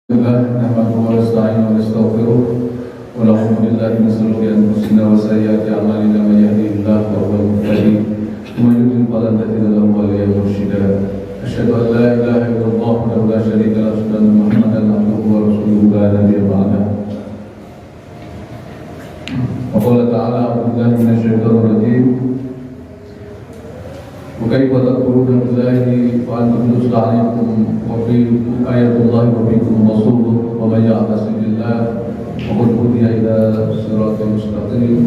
نحمده ونستعينه ونستغفره ونعوذ بالله من شرور انفسنا وسيئات اعمالنا من يهده الله فهو المهتدي ومن يضلل فلن تجد له وليا مرشدا اشهد ان لا اله الا الله وحده لا شريك له واشهد ان محمدا عبده ورسوله لا نبي بعده وقال تعالى اعوذ بالله من الشيطان الرجيم وكيف تكفرون بالله وأنتم تتلى عليكم وفي آيات الله وفيكم رسوله ومن يعتصم بالله فقد هدي إلى صراط مستقيم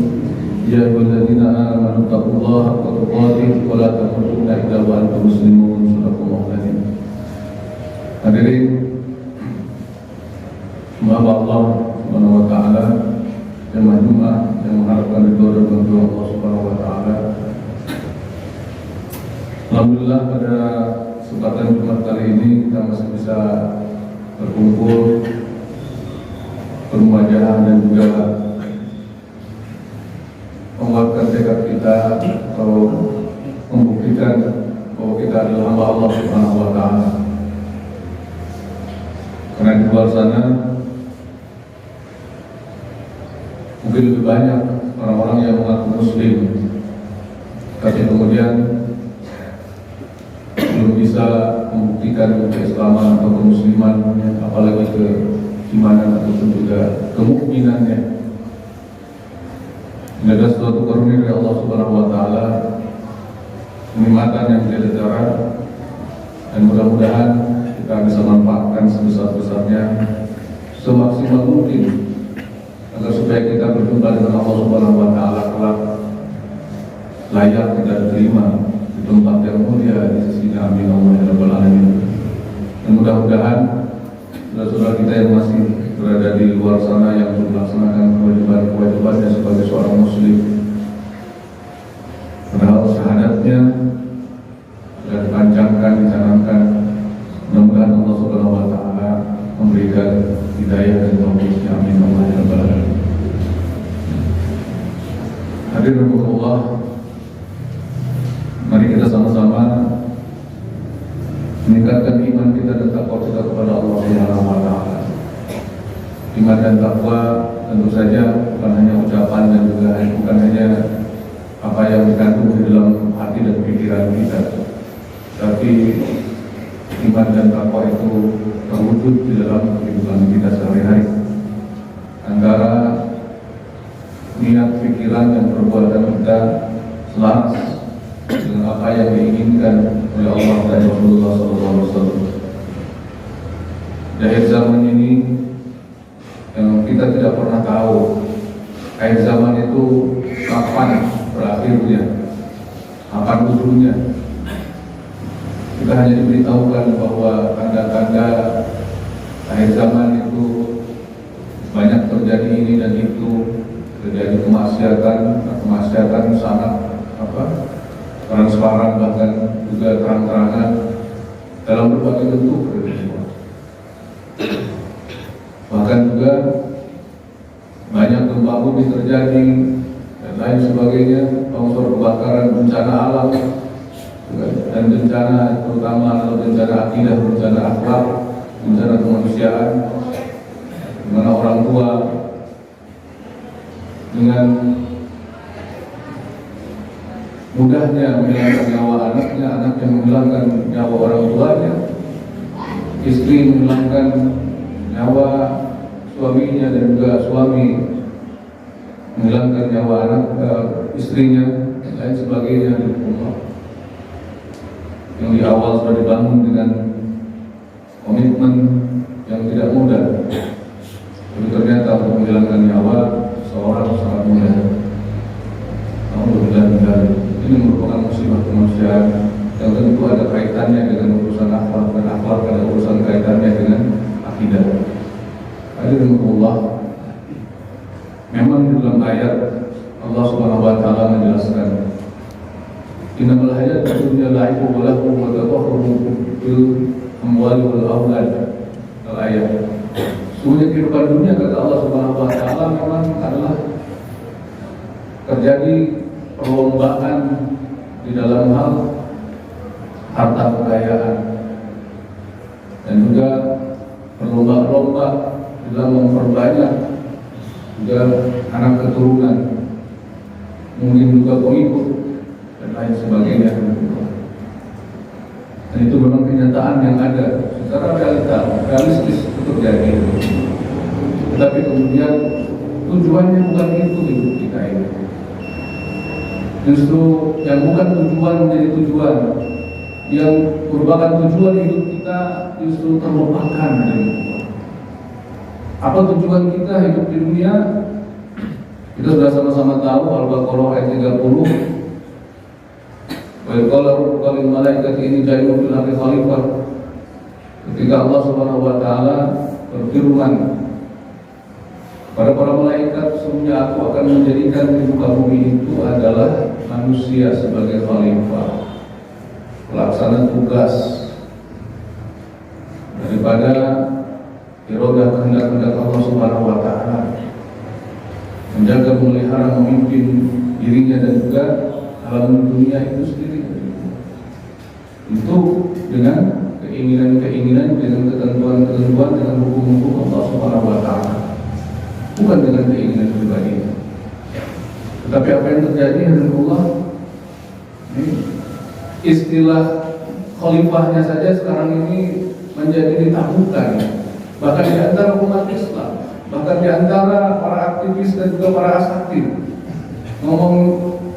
يا أيها الذين آمنوا اتقوا الله حق تقاته ولا تموتن إلا وأنتم مسلمون. صدق الله العظيم. Hadirin, semoga Allah Subhanahu wa taala jemaah Jumat yang mengharapkan ridho dan bantuan Allah Subhanahu wa taala. Alhamdulillah pada kesempatan Jumat kali ini kita masih bisa berkumpul, bermuajahah dan juga menguatkan tekad kita atau membuktikan bahwa kita adalah hamba Allah Subhanahu wa taala. Karena di luar sana mungkin lebih banyak orang-orang yang mengaku muslim, tapi kemudian belum bisa membuktikan keislaman atau kemusliman, apalagi keimanan ataupun juga kemukminannya. Ini adalah suatu karunia dari Allah Subhanahu wa taala, kenikmatan yang tidak tertara, dan mudah-mudahan kita bisa manfaatkan sebesar-besarnya, semaksimal mungkin agar supaya kita berjumpa dengan Allah Subhanahu wa taala kelak layak kita terima di tempat yang mulia di sisinya. Amin Allah ya rabbal alamin. Dan mudah-mudahan saudara-saudara kita yang masih berada di luar sana yang belum melaksanakan kewajiban-kewajibannya sebagai seorang muslim, padahal syahadatnya sudah dipanjangkan, dicanangkan, mudah-mudahan Allah Subhanahu wa taala memberikan hidayah dan taufiknya. Amin Allah ya rabbal alamin. Hadirin Allah, mari kita sama-sama meningkatkan iman kita dan takwa kita kepada Allah Subhanahu wa taala. Iman dan takwa tentu saja bukan hanya ucapan dan juga bukan hanya apa yang terkandung di dalam hati dan pikiran kita, tapi iman dan takwa itu terwujud di dalam kehidupan kita sehari-hari. Antara niat, pikiran, dan perbuatan kita selaras dengan apa yang diinginkan oleh Allah dan Rasulullah SAW. Di akhir zaman ini yang kita tidak pernah tahu akhir zaman itu kapan berakhirnya, kapan ujungnya. Kita hanya diberitahukan bahwa tanda-tanda akhir zaman itu banyak terjadi ini dan itu, terjadi kemaksiatan sangat transparan, bahkan juga terang-terangan dalam berbagai bentuk. Bahkan juga banyak gempa bumi terjadi dan lain sebagainya, longsor, kebakaran, bencana alam, dan bencana terutama adalah bencana akidah, bencana akhlak, bencana kemanusiaan, di mana orang tua dengan mudahnya menghilangkan nyawa anaknya, anak yang menghilangkan nyawa orang tuanya, istri menghilangkan nyawa suaminya, dan juga suami menghilangkan nyawa anak istrinya, dan lain sebagainya. Yang di awal sudah dibangun dengan komitmen yang tidak mudah, tapi ternyata untuk menghilangkan nyawa seorang sangat mudah. Alhamdulillah, ini merupakan musibah kemanusiaan yang tentu ada kaitannya dengan urusan akhlak, dan akhlak ada urusan kaitannya dengan akidah. Hadirin Allah, memang di dalam ayat Allah Subhanahu wa taala menjelaskan, innamal hayatud dunya la'ibun wa lahwun wa tafakkurun bil amwali wal aulad. Ayat. Sungguhnya kehidupan dunia, kata Allah Subhanahu wa taala, memang adalah terjadi perlombaan di dalam hal harta kekayaan, dan juga berlomba-lomba dalam memperbanyak juga anak keturunan, mungkin juga pengikut dan lain sebagainya. Dan itu memang kenyataan yang ada secara realistis itu terjadi. Tetapi kemudian tujuannya bukan itu hidup kita ini. Justru yang bukan tujuan menjadi tujuan, yang merupakan tujuan hidup kita justru terlupakan dari itu. Apa tujuan kita hidup di dunia? Kita sudah sama-sama tahu Al-Baqarah ayat 30. Wa qala rabbuka lil malaikati inni ja'ilun fil ardi khalifah. Ketika Allah Subhanahu wa taala berfirman pada para malaikat, sesungguhnya aku akan menjadikan di muka bumi itu adalah manusia sebagai khalifah, pelaksana tugas daripada irodah kehendak-kehendak Allah Subhanahu wa taala, menjaga, memelihara, memimpin dirinya dan juga alam dunia itu sendiri. Itu dengan keinginan-keinginan, dengan ketentuan-ketentuan, dengan hukum-hukum Allah Subhanahu wa taala, bukan dengan keinginan pribadi. Tetapi apa yang terjadi adalah istilah khalifahnya saja sekarang ini menjadi ditabuhkan, bahkan di antara umat Islam, bahkan di antara para aktivis dan juga para asatid.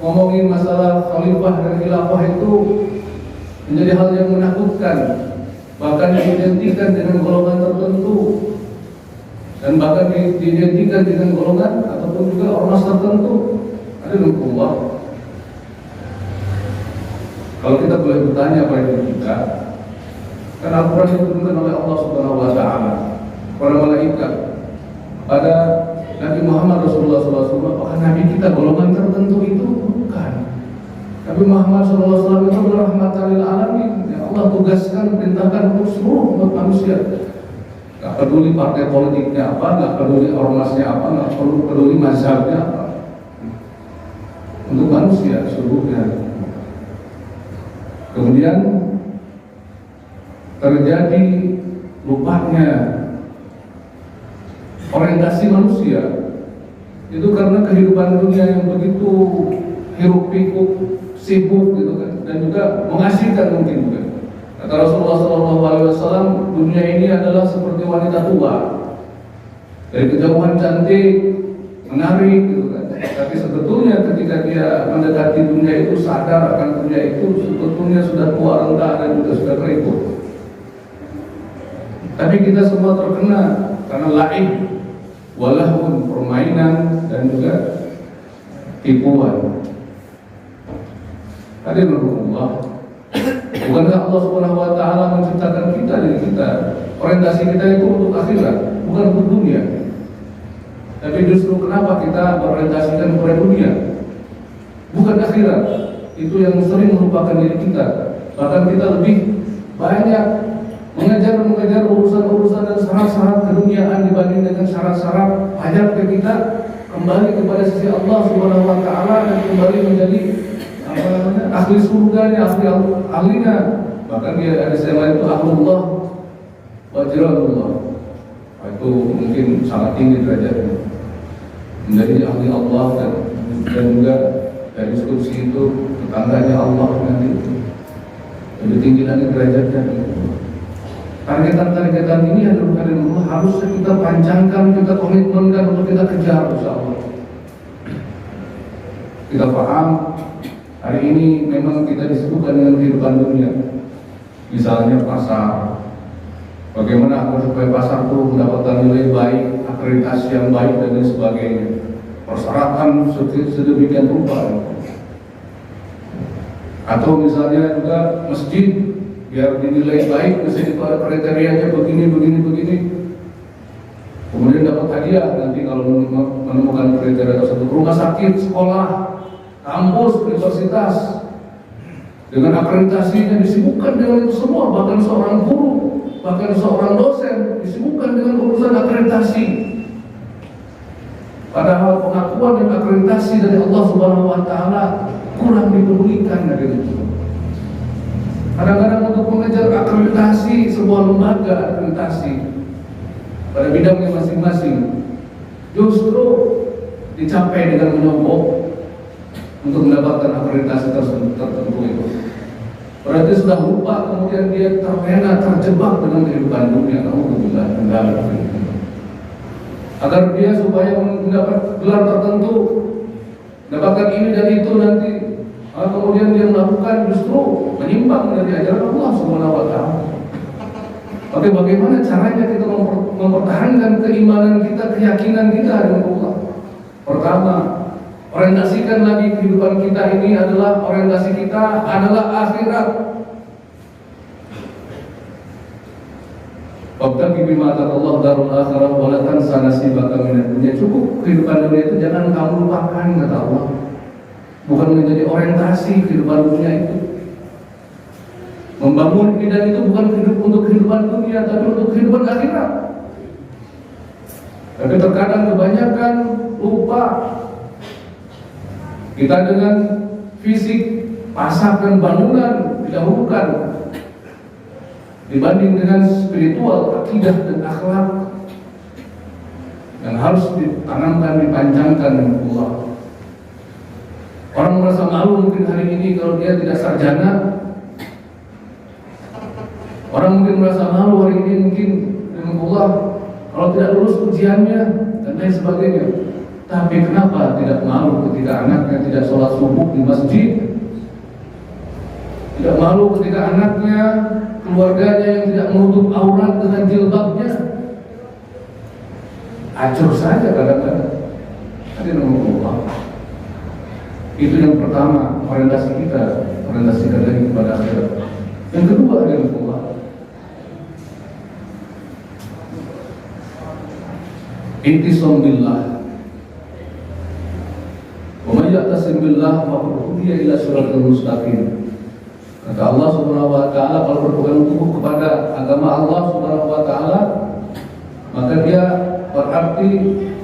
Ngomongin masalah khalifah dan khilafah itu menjadi hal yang menakutkan, bahkan diidentikan dengan golongan tertentu, dan bahkan diidentikan dengan golongan ataupun juga ormas tertentu. Ada Allah. Kalau kita boleh bertanya pada diri kita, karena Al-Quran diturunkan oleh Allah Subhanahu wa taala, para malaikat, pada Nabi Muhammad Rasulullah SAW, apakah Nabi kita golongan tertentu itu? Bukan. Nabi Muhammad SAW itu adalah rahmatan lil alamin, yang Allah tugaskan, perintahkan untuk seluruh umat manusia. Gak peduli partai politiknya apa, gak peduli ormasnya apa, gak peduli mazhabnya apa, untuk manusia seluruhnya. Kemudian terjadi lupanya orientasi manusia itu karena kehidupan dunia yang begitu hiruk pikuk, sibuk gitu kan, dan juga mengasihkan mungkin juga. Kata Rasulullah SAW, dunia ini adalah seperti wanita tua, dari kejauhan cantik, menarik gitu kan. Tapi sebetulnya ketika dia mendekati dunia itu, sadar akan dunia itu sebetulnya sudah tua renta dan juga sudah keriput. Tapi kita semua terkena karena lain, walahun, permainan dan juga tipuan. Hadirin Allah, bukankah Allah Subhanahu wa taala menciptakan kita dari kita? Orientasi kita itu untuk akhirat, bukan untuk dunia. Tapi justru kenapa kita berorientasikan kepada dunia, bukan akhirat? Itu yang sering melupakan diri kita. Bahkan kita lebih banyak mengejar urusan-urusan dan syarat-syarat keduniaan dibanding dengan syarat-syarat hajat kita kembali kepada sisi Allah Subhanahu wa taala dan kembali menjadi ahli surganya, ahlinya. Bahkan dia ada istilah itu ahlullah wa jiranullah. Itu mungkin sangat tinggi derajatnya, menjadi ahli Allah dan juga dari kursi itu tetangganya Allah nanti lebih tinggi lagi derajatnya. Targetan ini adalah harus kita pancangkan, kita komitmenkan untuk kita kejar, insyaallah. Kita paham hari ini memang kita disibukkan dengan kehidupan dunia. Misalnya pasar, bagaimana agar supaya pasar itu mendapatkan nilai baik, akreditasi yang baik dan lain sebagainya. Persyaratan sedemikian rupa. Atau misalnya juga masjid, biar dinilai baik, mesti kriterianya begini. Kemudian dapat hadiah nanti kalau menemukan kriteria tersebut. Rumah sakit, sekolah, kampus, universitas, dengan akreditasinya disibukkan dengan itu semua. Bahkan seorang guru, bahkan seorang dosen disibukkan dengan urusan akreditasi. Padahal pengakuan dan akreditasi dari Allah Subhanahu wa taala kurang dipedulikan dari itu. Kadang-kadang untuk mengejar akreditasi sebuah lembaga akreditasi pada bidangnya masing-masing, justru dicapai dengan menyogok untuk mendapatkan akreditasi tertentu itu. Berarti sudah lupa, kemudian dia terlena, terjebak dengan kehidupan dunia. Alhamdulillah, agar dia supaya mendapat gelar tertentu, mendapatkan ini dan itu nanti, kemudian dia melakukan justru menyimpang dari ajaran Allah Subhanahu wa Ta'ala. Oke, bagaimana caranya kita mempertahankan keimanan kita, keyakinan kita dengan Allah? Pertama, orientasikan lagi kehidupan kita ini adalah orientasi kita adalah akhirat. Wabtaghi bima Allah darul akhirah wa la tansa nasibaka minad dunya. Cukup kehidupan dunia itu jangan kamu lupakan, kata Allah. Bukan menjadi orientasi kehidupan dunia itu. Membangun kita itu bukan untuk kehidupan dunia, tapi untuk kehidupan akhirat. Tapi terkadang kebanyakan lupa. Kita dengan fisik, pasakan bangunan didahulukan dibanding dengan spiritual, akidah dan akhlak yang harus ditanamkan, dipanjangkan dengan Allah. Orang merasa malu mungkin hari ini kalau dia tidak sarjana. Orang mungkin merasa malu hari ini mungkin dengan Allah kalau tidak lulus ujiannya dan lain sebagainya. Tapi kenapa tidak malu ketika anaknya tidak sholat subuh di masjid? Tidak malu ketika anaknya, keluarganya yang tidak menutup aurat dengan jilbabnya? Acur saja kadang-kadang. Ada nama Allah. Itu yang pertama, orientasi kita, orientasikan lagi kepada akhirat. Yang kedua adalah Allah. Intisam billah. Wa may ya'tasim billah faqad hudiya ila siratal mustaqim. Kata Allah Subhanahu wa Ta'ala, kalau berpegang teguh kepada agama Allah Subhanahu wa Ta'ala, maka dia berarti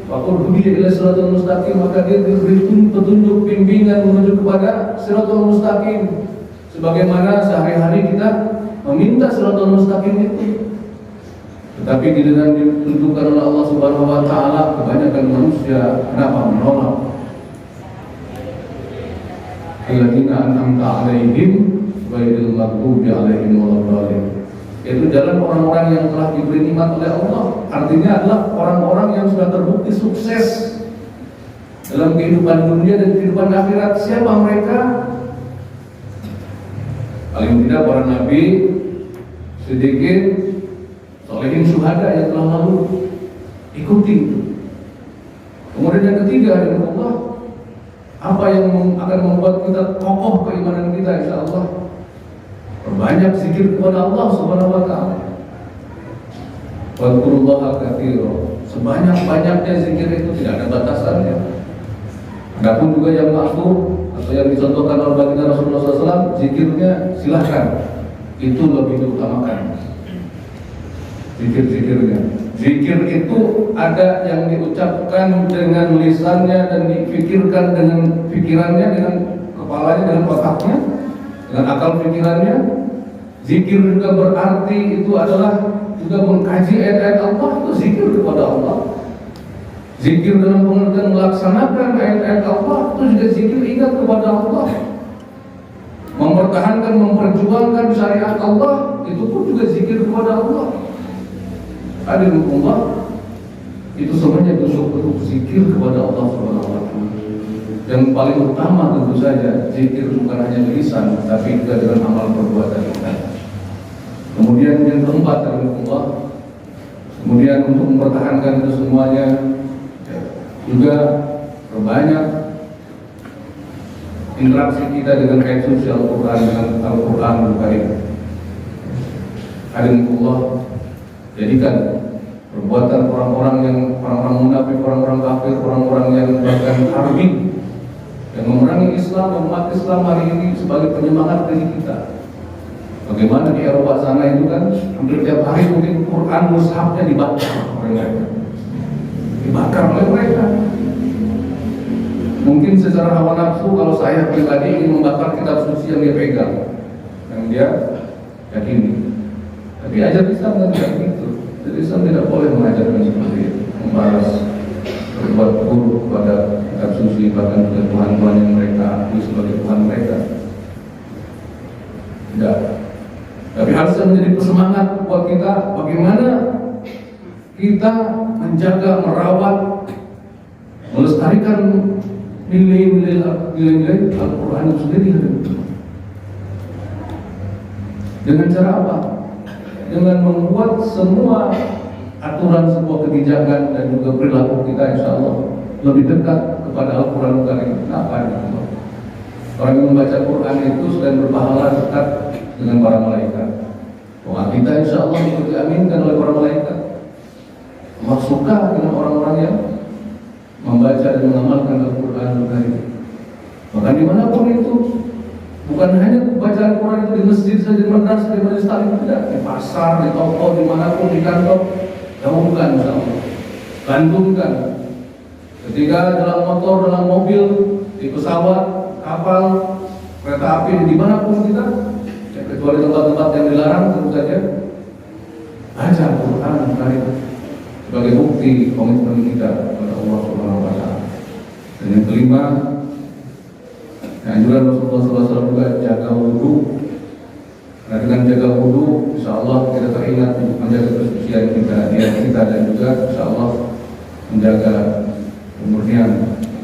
faqad hudiya ila siratal mustaqim, maka dia diberi petunjuk, bimbingan menuju kepada siratal mustaqim. Sebagaimana sehari-hari kita meminta siratal mustaqim itu. Tetapi dengan ditentukan oleh Allah Subhanahu wa Ta'ala, kebanyakan manusia kenapa menolak? Alladzina an'amta 'alaihim ghairil maghdubi 'alaihim waladdallin. Itu jalan orang-orang yang telah diberi nikmat oleh Allah. Artinya adalah orang-orang yang sudah terbukti sukses dalam kehidupan dunia dan kehidupan akhirat. Siapa mereka? Paling tidak para nabi, sedikit solehin syuhada yang telah lalu, ikuti. Kemudian yang ketiga adalah Allah. Apa yang akan membuat kita kokoh keimanan kita, insya Allah? Perbanyak zikir kepada Allah Subhanahu wa Ta'ala. Wadkurullaha katsira. Sebanyak-banyaknya zikir itu tidak ada batasannya. Adapun juga yang makhluk atau yang dicontohkan oleh baginda Rasulullah SAW, zikirnya silahkan. Itu lebih diutamakan. Zikir-zikirnya. Zikir itu ada yang diucapkan dengan lisannya dan dipikirkan dengan pikirannya, dengan kepalanya, dengan otaknya, dengan akal pikirannya. Zikir juga berarti itu adalah juga mengkaji ayat-ayat Allah, itu zikir kepada Allah. Zikir dalam pengertian melaksanakan ayat-ayat Allah, itu juga zikir ingat kepada Allah. Mempertahankan, memperjuangkan syariat Allah, itu pun juga zikir kepada Allah. Hadirin Allah, itu semuanya bentuk zikir kepada Allah Subhanahu wa Ta'ala. Yang paling utama tentu saja zikir bukan hanya lisan, tapi juga dengan amal perbuatan kita. Kemudian yang keempat, hadirin Allah, kemudian untuk mempertahankan itu semuanya juga perbanyak interaksi kita dengan kait sosial Al-Quran, dengan Al-Quran Al-Karim. Hadirin Allah, jadikan perbuatan orang-orang munafik, orang-orang kafir, orang-orang yang bahkan harbi, yang memerangi Islam, umat Islam hari ini sebagai penyemangat bagi kita. Bagaimana di Eropa sana itu kan hampir tiap hari mungkin Quran mushafnya dibakar oleh mereka, dibakar oleh mereka. Mungkin secara hawa nafsu, kalau saya pribadi ingin membakar kitab suci yang dia pegang, yang dia yakini. Tapi ajar Islam kan tidak begitu. Jadi Islam tidak boleh mengajarkan seperti itu, membalas berbuat buruk kepada kitab suci, bahkan ke Tuhan-Tuhan yang mereka akui sebagai Tuhan mereka. Tidak. Tapi harusnya menjadi semangat buat kita bagaimana kita menjaga, merawat, melestarikan nilai-nilai Al-Quran itu sendiri. Dengan cara apa? Dengan membuat semua aturan, sebuah kebijakan dan juga perilaku kita insya Allah lebih dekat kepada Al-Quran Karim. Kenapa? Orang yang membaca Quran itu sedang berpahala dekat dengan para malaikat. Doa kita insya Allah diaminkan oleh para malaikat. Allah suka dengan orang-orang yang membaca dan mengamalkan Al-Quran Karim. Bahkan dimanapun itu, bukan hanya bacaan Quran itu di masjid saja, di madrasah, di majelis taklim, tidak, di pasar, di toko, dimanapun, di kantor, gaungkan insya Allah, gantungkan. Ketika dalam motor, dalam mobil, di pesawat, kapal, kereta api, dimanapun kita, ya, kecuali tempat-tempat yang dilarang, tentu saja baca Al-Quran Karim sebagai bukti komitmen kita kepada Allah Subhanahu Wa Taala. Dan yang kelima, anjuran Rasulullah SAW juga jaga wudhu. Karena dengan jaga wudhu, insya Allah kita teringat untuk menjaga kesucian kita, niat kita, dan juga insya Allah menjaga kemurnian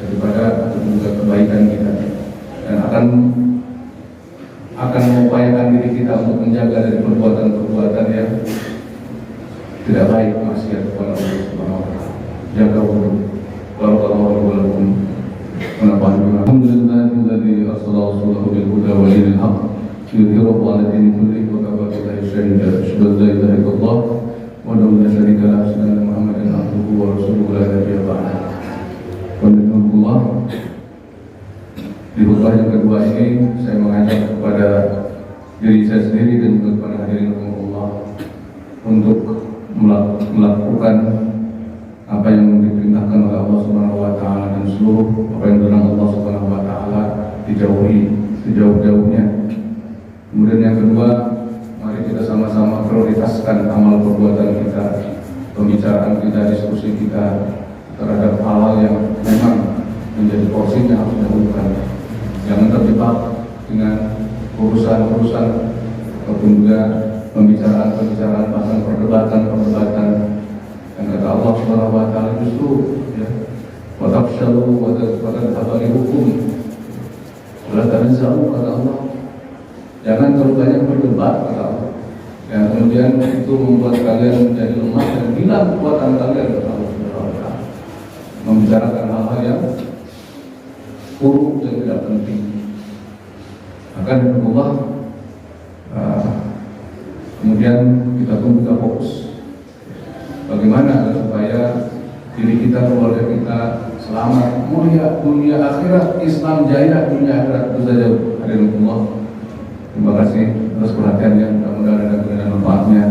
daripada juga kebaikan kita, dan akan mengupayakan diri kita untuk menjaga dari perbuatan-perbuatan yang tidak baik, maksiat kepada Allah Subhanahu Wa Taala. Jaga wudhu. Barakallahu lakum. Alhamdulillahilladzi arsala rasulahu bil huda wa dinil haqq liyudhhirahu 'ala dini kullihi wa kafa billahi shahidan. Asyhadu an la ilaha illallah wahdahu la syarika lahu wa asyhadu anna Muhammadan abduhu wa rasuluhu la nabiyya ba'dahu. Alhamdulillah. Di khutbah yang kedua ini saya mengajak kepada diri saya sendiri dan juga kepada hadirin Allah untuk melakukan apa yang diperintahkan oleh Allah Subhanahu Wa Taala, dan seluruh apa yang dilarang Allah Subhanahu Wa Taala dijauhi sejauh-jauhnya. Kemudian yang kedua, mari kita sama-sama prioritaskan amal perbuatan kita, pembicaraan kita, diskusi kita terhadap hal-hal yang memang menjadi porsi yang harus didahulukan. Jangan terjebak dengan urusan-urusan ataupun juga pembicaraan-pembicaraan, bahkan perdebatan-perdebatan. Dan kata Allah Subhanahu Wa Taala justru, ya, watafshalu wa tadhhabu rihukum wala tanaza'u, kata Allah. Jangan terlalu banyak berdebat, kata Allah, yang kemudian itu membuat kalian menjadi lemah dan hilang kekuatan kalian, kata Allah Subhanahu Wa Taala. Membicarakan hal-hal yang buruk dan tidak penting. Akan Allah, kemudian kita pun juga fokus bagaimana supaya diri kita, keluarga kita selamat, mulia dunia akhirat, Islam jaya dunia akhirat. Itu saja hadirin Allah. Terima kasih atas perhatiannya. Mudah-mudahan ada manfaatnya.